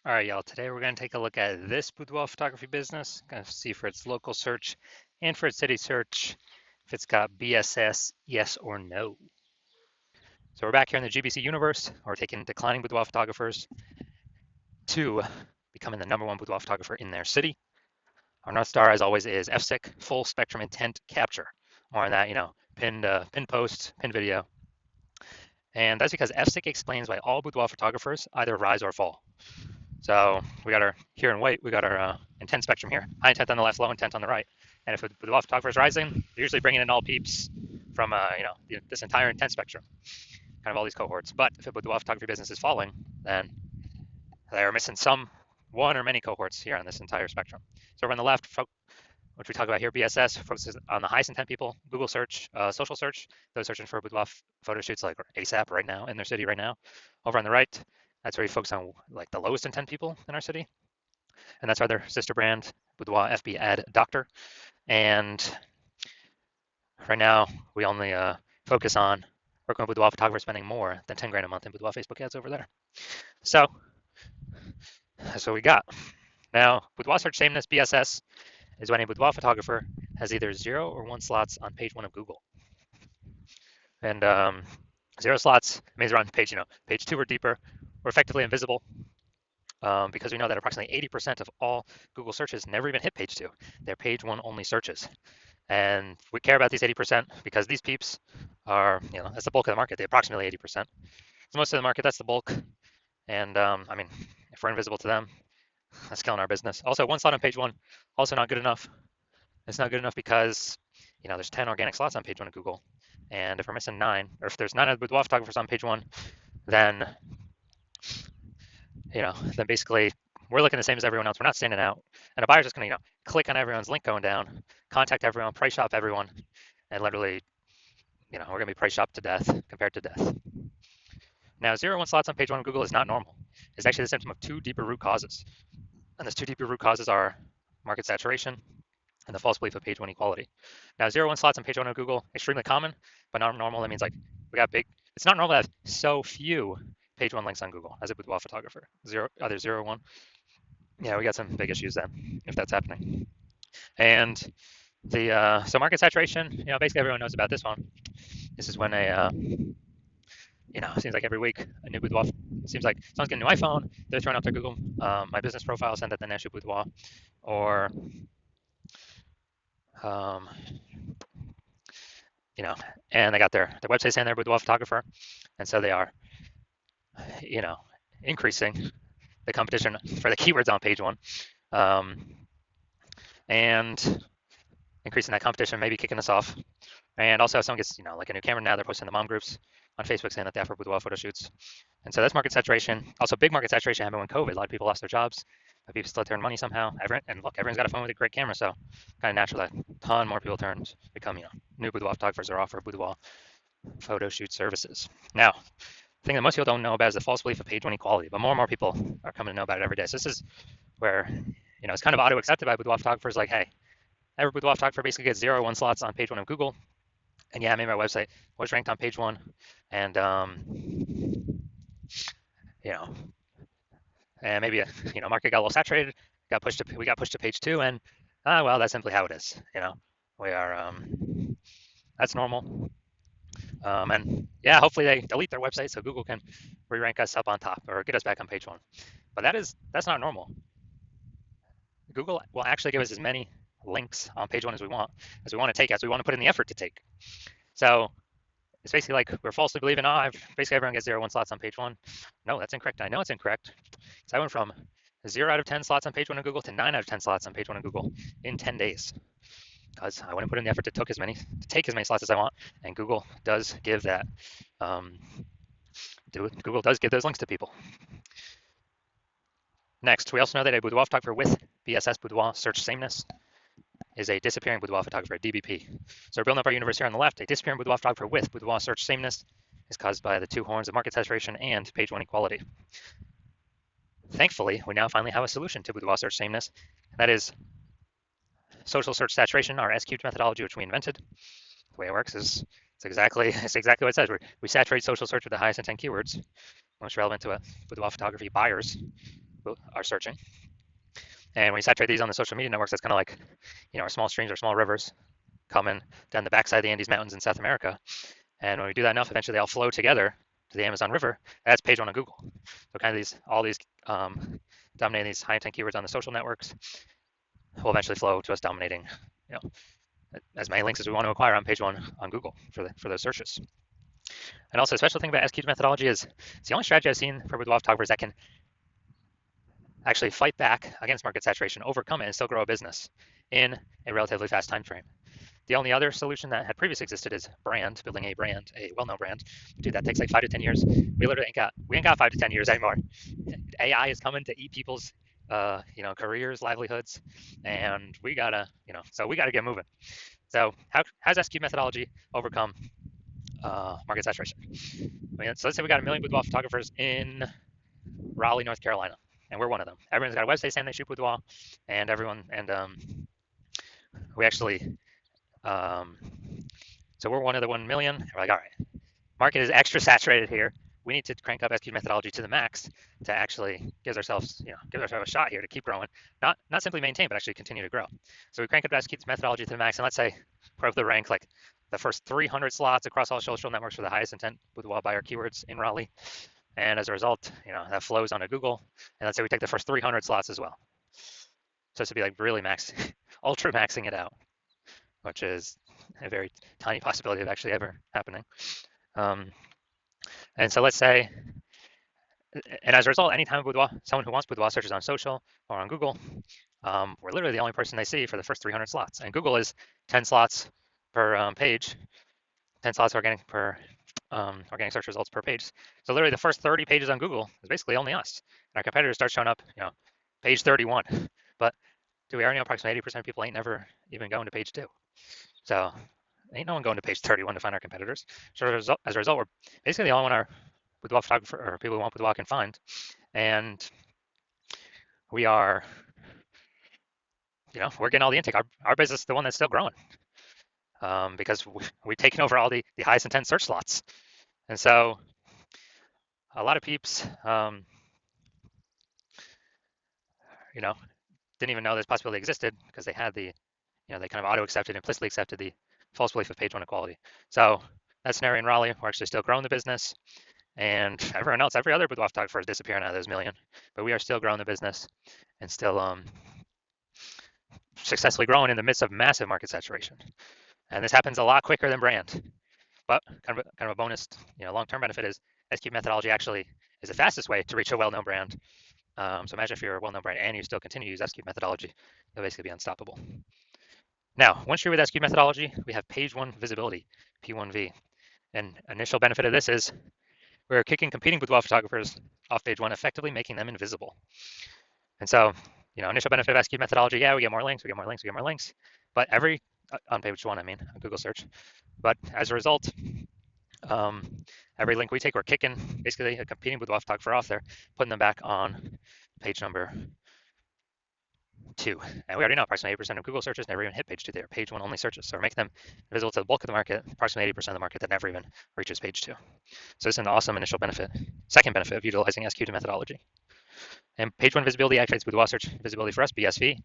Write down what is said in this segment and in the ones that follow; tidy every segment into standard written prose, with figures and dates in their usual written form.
All right, y'all. Today we're going to take a look at this boudoir photography business. Going to see for its local search and for its city search if it's got BSS, yes or no. So we're back here in the GBC universe. We're taking declining boudoir photographers to becoming the #1 boudoir photographer in their city. Our North Star, as always, is FSIC, full spectrum intent capture. More on that, pinned post, pinned video. And that's because FSIC explains why all boudoir photographers either rise or fall. So we got our, here in white, we got our intent spectrum here. High intent on the left, low intent on the right. And if the boudoir photographer is rising, they're usually bringing in all peeps from, this entire intent spectrum, kind of all these cohorts. But if a boudoir photography business is falling, then they're missing one or many cohorts here on this entire spectrum. So over on the left, which we talk about here, BSS focuses on the highest intent people. Google search, social search, those searching for boudoir photo shoots like ASAP right now in their city right now. Over on the right, that's where we focus on like the lowest intent people in our city. And that's our other sister brand, Boudoir FB Ad Doctor. And right now, we only focus on working with boudoir photographers spending more than 10 grand a month in boudoir Facebook ads over there. So that's what we got. Now, boudoir search sameness, BSS, is when a boudoir photographer has either 0 or 1 slots on page 1 of Google. And 0 slots means they're on page 2 or deeper, or effectively invisible, because we know that approximately 80% of all Google searches never even hit page 2. They're page 1 only searches. And we care about these 80% because these peeps are, that's the bulk of the market, they approximately 80%. So most of the market, that's the bulk. And if we're invisible to them, that's killing our business. Also, 1 slot on page 1, also not good enough. It's not good enough because, there's 10 organic slots on page 1 of Google. And if we're missing 9, or if there's 9 boudoir photographers on page 1, then, then basically we're looking the same as everyone else. We're not standing out. And a buyer's just going to, click on everyone's link going down, contact everyone, price shop everyone, and literally, we're going to be price shopped to death, compared to death. Now, 0 1 slots on page 1 of Google is not normal. It's actually the symptom of 2 deeper root causes. And those 2 deeper root causes are market saturation and the false belief of page 1 equality. Now, 0 1 slots on page 1 of Google, extremely common, but not normal. That means like we got big. It's not normal to have so few page 1 links on Google as a boudoir photographer. Either 0 1. Yeah, we got some big issues then if that's happening. And so market saturation, basically everyone knows about this one. This is when it seems like every week a new boudoir. It seems like someone's getting a new iPhone, they're throwing out their Google My Business profile, send it the National Boudoir, or and they got their website saying they're boudoir photographer, and so they are, increasing the competition for the keywords on page 1, and increasing that competition, maybe kicking us off. And also, if someone gets, like a new camera now, they're posting the mom groups on Facebook saying that they offer boudoir photo shoots. And so that's market saturation. Also, big market saturation happened when COVID. A lot of people lost their jobs, but people still turned money somehow. And look, everyone's got a phone with a great camera, so kind of natural that a ton more people become, new boudoir photographers or offer boudoir photo shoot services. Now, the thing that most people don't know about is the false belief of page 1 equality, but more and more people are coming to know about it every day. So this is where, it's kind of auto-accepted by boudoir photographers, like, hey, every boudoir photographer basically gets 0 1 slots on page 1 of Google. And yeah, I made my website was ranked on page 1, and and maybe market got a little saturated, we got pushed to page 2, and well, that's simply how it is. We are that's normal. And yeah, hopefully they delete their website so Google can re-rank us up on top or get us back on page 1. But that's not normal. Google will actually give us as many links on page 1 as we want to take, as we want to put in the effort to take. So it's basically like we're falsely believing, basically everyone gets 0 1 slots on page 1. No, that's incorrect. I know it's incorrect. So I went from 0 out of 10 slots on page 1 of Google to 9 out of 10 slots on page 1 of Google in 10 days. Because I wouldn't put in the effort to take as many slots as I want, and Google does give that. Google does give those links to people. Next, we also know that a boudoir photographer with BSS boudoir search sameness is a disappearing boudoir photographer, DBP. So we're building up our universe here on the left. A disappearing boudoir photographer with boudoir search sameness is caused by the 2 horns of market saturation and page 1 equality. Thankfully, we now finally have a solution to boudoir search sameness, and that is social search saturation, our S-cubed methodology, which we invented. The way it works is it's exactly what it says. We saturate social search with the highest intent keywords, most relevant to boudoir photography buyers. are searching. And when you saturate these on the social media networks, that's kind of like, our small streams or small rivers coming down the backside of the Andes Mountains in South America. And when we do that enough, eventually they all flow together to the Amazon River. That's page one on Google. So kind of all these dominating these high intent keywords on the social networks will eventually flow to us dominating, as many links as we want to acquire on page one on Google for those searches. And also, a special thing about SQ methodology is it's the only strategy I've seen for boudoir photographers that can actually fight back against market saturation, overcome it, and still grow a business in a relatively fast time frame. The only other solution that had previously existed is building a brand, a well-known brand. Dude, that takes like 5 to 10 years. We literally ain't got 5 to 10 years anymore. AI is coming to eat people's, careers, livelihoods, and we gotta get moving. So how's SQ methodology overcome market saturation? So let's say we got 1 million boudoir photographers in Raleigh, North Carolina, and we're one of them. Everyone's got a website saying they shoot boudoir, and we actually. So we're one of the 1 million. We're like, all right, market is extra saturated here. We need to crank up SQ methodology to the max to actually give ourselves a shot here to keep growing, not simply maintain, but actually continue to grow. So we crank up SQ methodology to the max, and let's say we're up the rank like the first 300 slots across all social networks for the highest intent boudoir buyer keywords in Raleigh. And as a result, that flows onto Google. And let's say we take the first 300 slots as well. So this would be like really ultra maxing it out, which is a very tiny possibility of actually ever happening. And so let's say, and as a result, anytime someone who wants boudoir searches on social or on Google, we're literally the only person they see for the first 300 slots. And Google is 10 slots per page, 10 slots organic search results per page. So literally the first 30 pages on Google is basically only us. And our competitors start showing up, page 31. But do we already know approximately 80% of people ain't never even going to page 2? So ain't no one going to page 31 to find our competitors. So as a result, we're basically the only one our boudoir photographer or people who want boudoir can find. And we are, we're getting all the intake. Our business is the one that's still growing because we've taken over all the highest intent search slots. And so a lot of peeps, didn't even know this possibility existed because they had they kind of auto-accepted, implicitly accepted the false belief of page one equality. So that scenario in Raleigh, we're actually still growing the business, and everyone else, every other boudoir photographer is disappearing out of those million, but we are still growing the business and still successfully growing in the midst of massive market saturation. And this happens a lot quicker than brand. But kind of a bonus, long-term benefit is SQ methodology actually is the fastest way to reach a well-known brand. So imagine if you're a well-known brand and you still continue to use SQ methodology, you'll basically be unstoppable. Now, once you're with SQ methodology, we have page one visibility, P1V. And initial benefit of this is we're kicking competing boudoir photographers off page one, effectively making them invisible. And so, initial benefit of SQ methodology, we get more links, but on page one, on Google search. But as a result, every link we take, we're kicking basically a competing boudoir photographer off there, putting them back on page number 2. And we already know approximately 80% of Google searches never even hit page 2. They're page 1 only searches. So we're making them visible to the bulk of the market, approximately 80% of the market that never even reaches page 2. So this is an awesome initial benefit. Second benefit of utilizing SQ methodology. And page 1 visibility activates boudoir search visibility for us, BSV.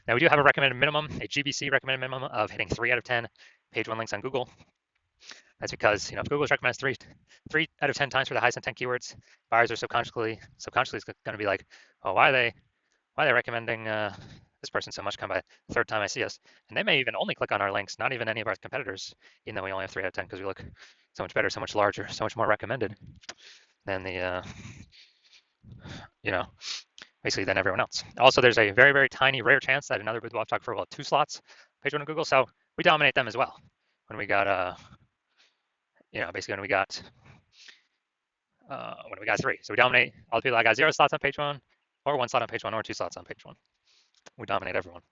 Now we do have a recommended minimum, a GBC recommended minimum of hitting 3 out of 10 page 1 links on Google. That's because, if Google's recommends 3 out of 10 times for the highest intent keywords, buyers are subconsciously going to be like, oh, why are they recommending this person so much? Come by the third time I see us. And they may even only click on our links, not even any of our competitors, even though we only have 3 out of 10 because we look so much better, so much larger, so much more recommended than basically than everyone else. Also, there's a very, very tiny, rare chance that another boudoir photographer will have 2 slots page 1 on Google. So we dominate them as well. When we got, basically when we got 3. So we dominate all the people that got 0 slots on page 1, or 1 slot on page 1, or 2 slots on page 1. We dominate everyone.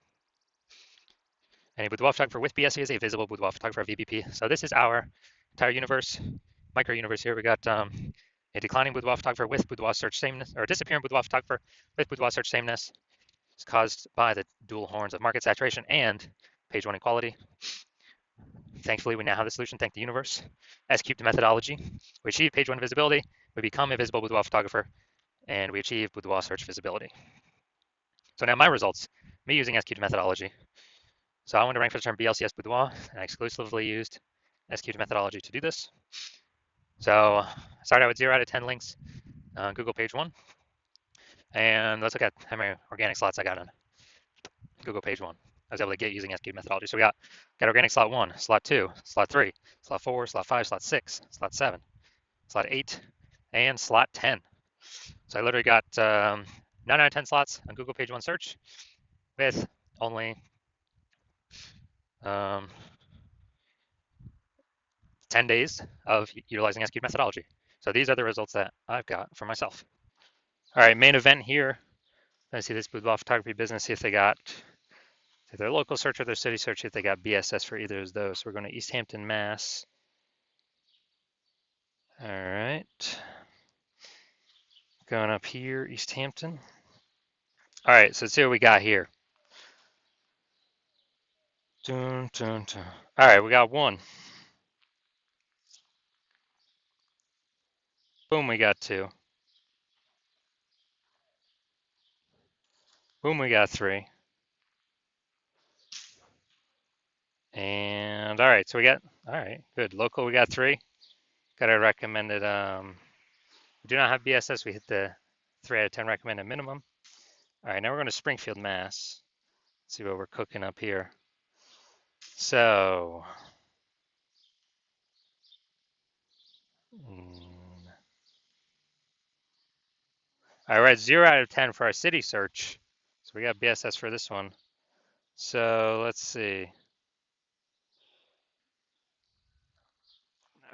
And a boudoir photographer with BSV is a visible boudoir photographer VBP. So this is our entire universe, micro universe here. We got a declining boudoir photographer with boudoir search sameness, or a disappearing boudoir photographer with boudoir search sameness. It's caused by the dual horns of market saturation and page 1 equality. Thankfully, we now have the solution. Thank the universe. SQ methodology. We achieve page 1 visibility. We become a visible boudoir photographer and we achieve boudoir search visibility. So now my results, me using SQ methodology. So I wanted to rank for the term BLCS boudoir, and I exclusively used SQ methodology to do this. So I started out with 0 out of 10 links on Google page 1. And let's look at how many organic slots I got on Google page 1. I was able to get using SQ methodology. So we got organic slot 1, slot 2, slot 3, slot 4, slot 5, slot 6, slot 7, slot 8, and slot 10. So I literally got 9 out of 10 slots on Google page 1 search with only 10 days of utilizing SQ methodology. So these are the results that I've got for myself. All right, main event here. Let's see this boudoir photography business, see if they got their local search or their city search, see if they got BSS for either of those. So we're going to East Hampton, Mass. All right. Going up here, East Hampton. All right, so let's see what we got here. Dun, dun, dun. All right, we got 1. Boom, we got 2. Boom, we got 3. And all right, so we got, all right, good. Local, we got 3. Got a recommended, we do not have BSS. We hit the 3 out of 10 recommended minimum. All right, now we're going to Springfield, Mass. Let's see what we're cooking up here. So, all right, 0 out of 10 for our city search. So we got BSS for this one. So let's see.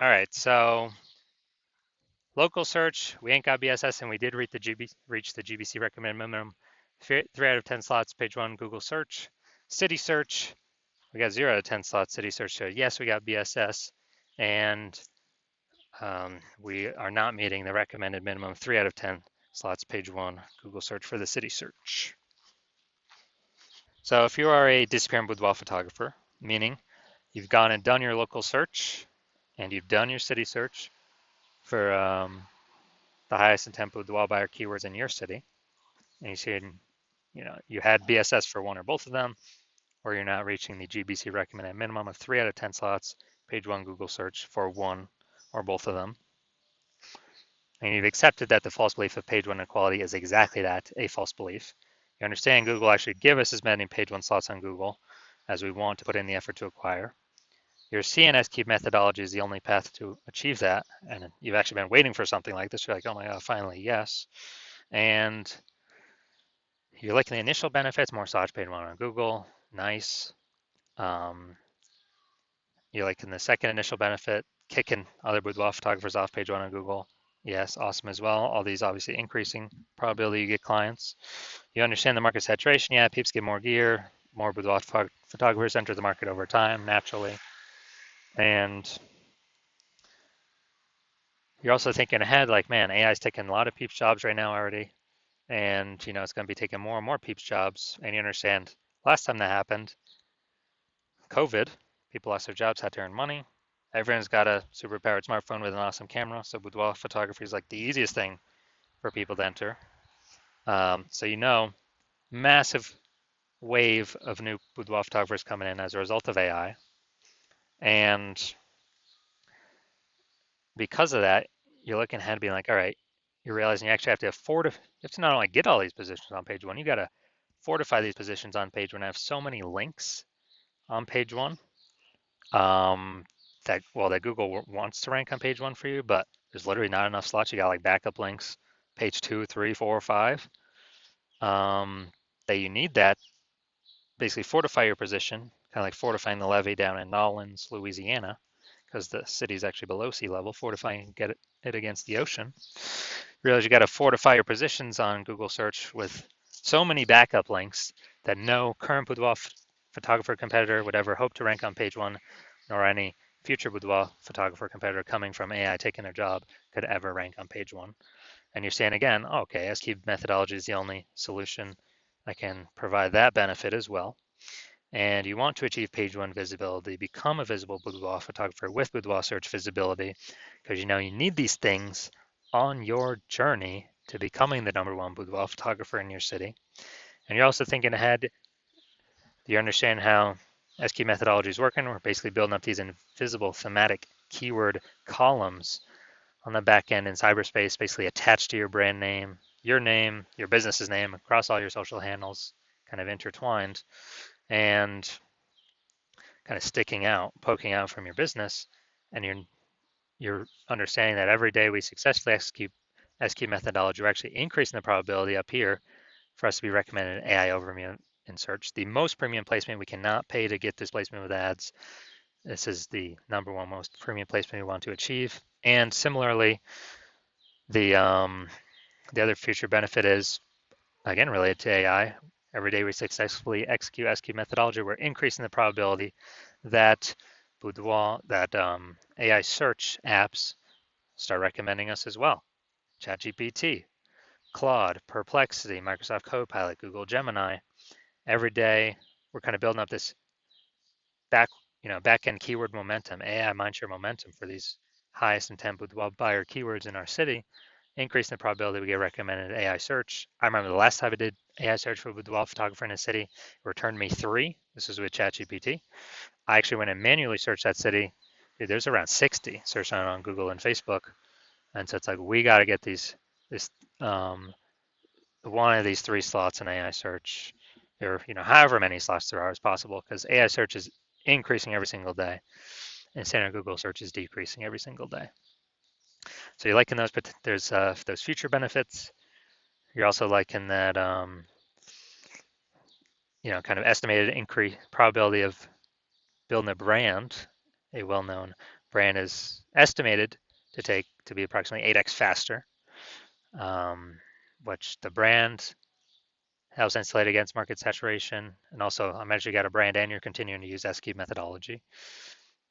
All right, so local search, we ain't got BSS, and we did reach the GBC recommended minimum. 3 out of 10 slots, page 1, Google search. City search, we got 0 out of 10 slots, city search. So yes, we got BSS, and we are not meeting the recommended minimum 3 out of 10 slots, page 1, Google search for the city search. So if you are a disappearing boudoir photographer, meaning you've gone and done your local search and you've done your city search for the highest intent boudoir buyer keywords in your city, and you see, you had BSS for one or both of them, or you're not reaching the GBC recommended minimum of 3 out of 10 slots, page 1 Google search for one or both of them, and you've accepted that the false belief of page 1 inequality is exactly that, a false belief. You understand Google actually give us as many page 1 slots on Google as we want to put in the effort to acquire. Your CNS key methodology is the only path to achieve that, and you've actually been waiting for something like this. You're like, oh my God, finally, yes. And you're liking the initial benefits, more search page 1 on Google, nice. You're liking the second initial benefit, kicking other boudoir photographers off page 1 on Google. Yes, awesome as well. All these obviously increasing probability you get clients. You understand the market saturation. Yeah, peeps get more gear, more boudoir photographers enter the market over time naturally. And you're also thinking ahead, like, man, AI is taking a lot of peeps jobs right now already. And, it's going to be taking more and more peeps jobs. And you understand, last time that happened, COVID, people lost their jobs, had to earn money. Everyone's got a super powered smartphone with an awesome camera. So boudoir photography is like the easiest thing for people to enter. So, massive wave of new boudoir photographers coming in as a result of AI. And because of that, you're looking ahead being like, all right, you're realizing you actually have to not only get all these positions on page 1, you got to fortify these positions on page 1. I have so many links on page 1 that Google wants to rank on page 1 for you, but there's literally not enough slots. You got like backup links, page 2, 3, 4, 5, that you need that basically fortify your position, kind of like fortifying the levee down in Nolens, Louisiana, because the city is actually below sea level, fortifying get it against the ocean. Realize you got to fortify your positions on Google search with so many backup links that no current boudoir photographer competitor would ever hope to rank on page 1, nor any future boudoir photographer competitor coming from AI taking their job could ever rank on page 1. And you're saying again, okay, SQ methodology is the only solution that can provide that benefit as well. And you want to achieve page 1 visibility, become a visible boudoir photographer with boudoir search visibility, because you need these things on your journey to becoming the #1 boudoir photographer in your city. And you're also thinking ahead. Do you understand how SQ methodology is working? We're basically building up these invisible thematic keyword columns on the back end in cyberspace, basically attached to your brand name, your business's name across all your social handles, kind of intertwined and kind of sticking out, poking out from your business. And you're understanding that every day we successfully execute SQ methodology, we're actually increasing the probability up here for us to be recommended in AI overview in search. The most premium placement, we cannot pay to get this placement with ads. This is the #1 most premium placement we want to achieve. And similarly, the other future benefit is, again, related to AI. Every day we successfully execute SQ methodology, we're increasing the probability that Boudoir, that AI search apps start recommending us as well. ChatGPT, Claude, Perplexity, Microsoft Copilot, Google Gemini. Every day we're kind of building up this back end keyword momentum, AI mindshare momentum for these highest intent boudoir buyer keywords in our city, increasing the probability we get recommended AI search. I remember the last time I did AI search for boudoir photographer in a city, it returned me 3. This was with ChatGPT. I actually went and manually searched that city. Dude, there's around 60 searched on Google and Facebook. And so it's like, we got to get this one of these 3 slots in AI search, or however many slots there are as possible, because AI search is increasing every single day, and standard Google search is decreasing every single day. So you're liking those, but there's those future benefits. You're also liking that kind of estimated increase probability of building a brand. A well-known brand is estimated to be approximately 8x faster, which the brand helps insulate against market saturation. And also, I'm actually got a brand and you're continuing to use SQ methodology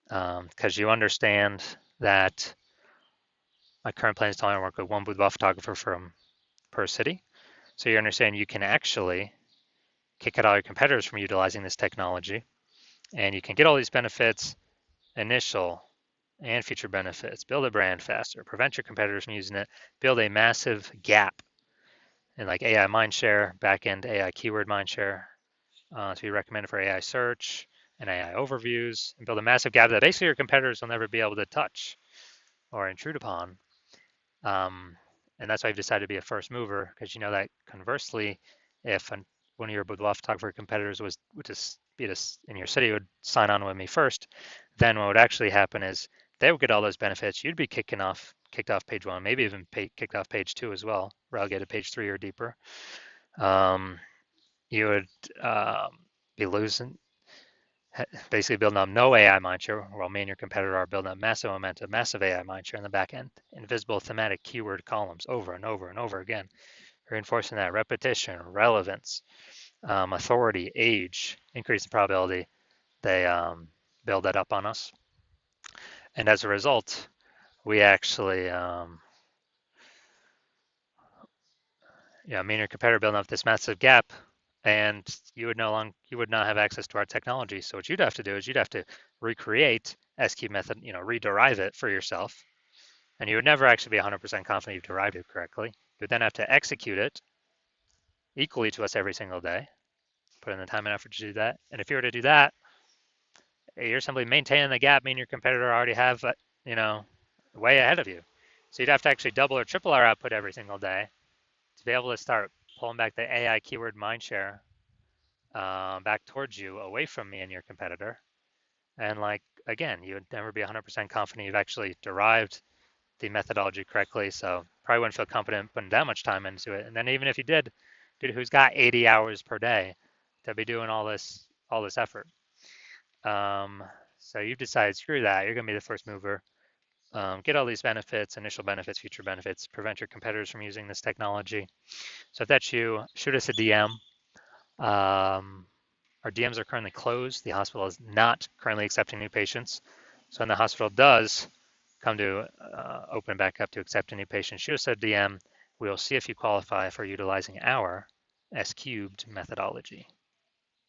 because you understand that my current plan is to only work with 1 boudoir photographer per city. So you understand you can actually kick out all your competitors from utilizing this technology, and you can get all these benefits, initial and future benefits, build a brand faster, prevent your competitors from using it, build a massive gap in like AI mindshare, backend AI keyword mindshare to be recommended for AI search and AI overviews, and build a massive gap that basically your competitors will never be able to touch or intrude upon. And that's why I've decided to be a first mover, because you know that conversely, if one of your boudoir photographer competitors would just be in your city would sign on with me first, then what would actually happen is they would get all those benefits. You'd be kicked off page 1, maybe even kicked off page 2 as well, relegated to page 3 or deeper. You would be losing, basically building up no AI mindshare, while me and your competitor are building up massive momentum, massive AI mindshare in the back end, invisible thematic keyword columns over and over and over again, reinforcing that repetition, relevance, authority, age, increase the probability they build that up on us. And as a result, we actually, me and your competitor building up this massive gap, and you would not have access to our technology. So what you'd have to do is you'd have to recreate SQ method, rederive it for yourself, and you would never actually be 100% confident you've derived it correctly. You would then have to execute it equally to us every single day, put in the time and effort to do that. And if you were to do that, you're simply maintaining the gap, meaning your competitor already have, way ahead of you. So you'd have to actually double or triple our output every single day to be able to start pulling back the AI keyword mindshare back towards you, away from me and your competitor. And again, you would never be 100% confident you've actually derived the methodology correctly. So probably wouldn't feel confident putting that much time into it. And then even if you did, dude, who's got 80 hours per day to be doing all this effort? So you've decided, screw that. You're going to be the first mover. Get all these benefits, initial benefits, future benefits, prevent your competitors from using this technology. So if that's you, shoot us a DM. Our DMs are currently closed. The hospital is not currently accepting new patients. So when the hospital does come to open back up to accept a new patient, shoot us a DM. We'll see if you qualify for utilizing our S cubed methodology.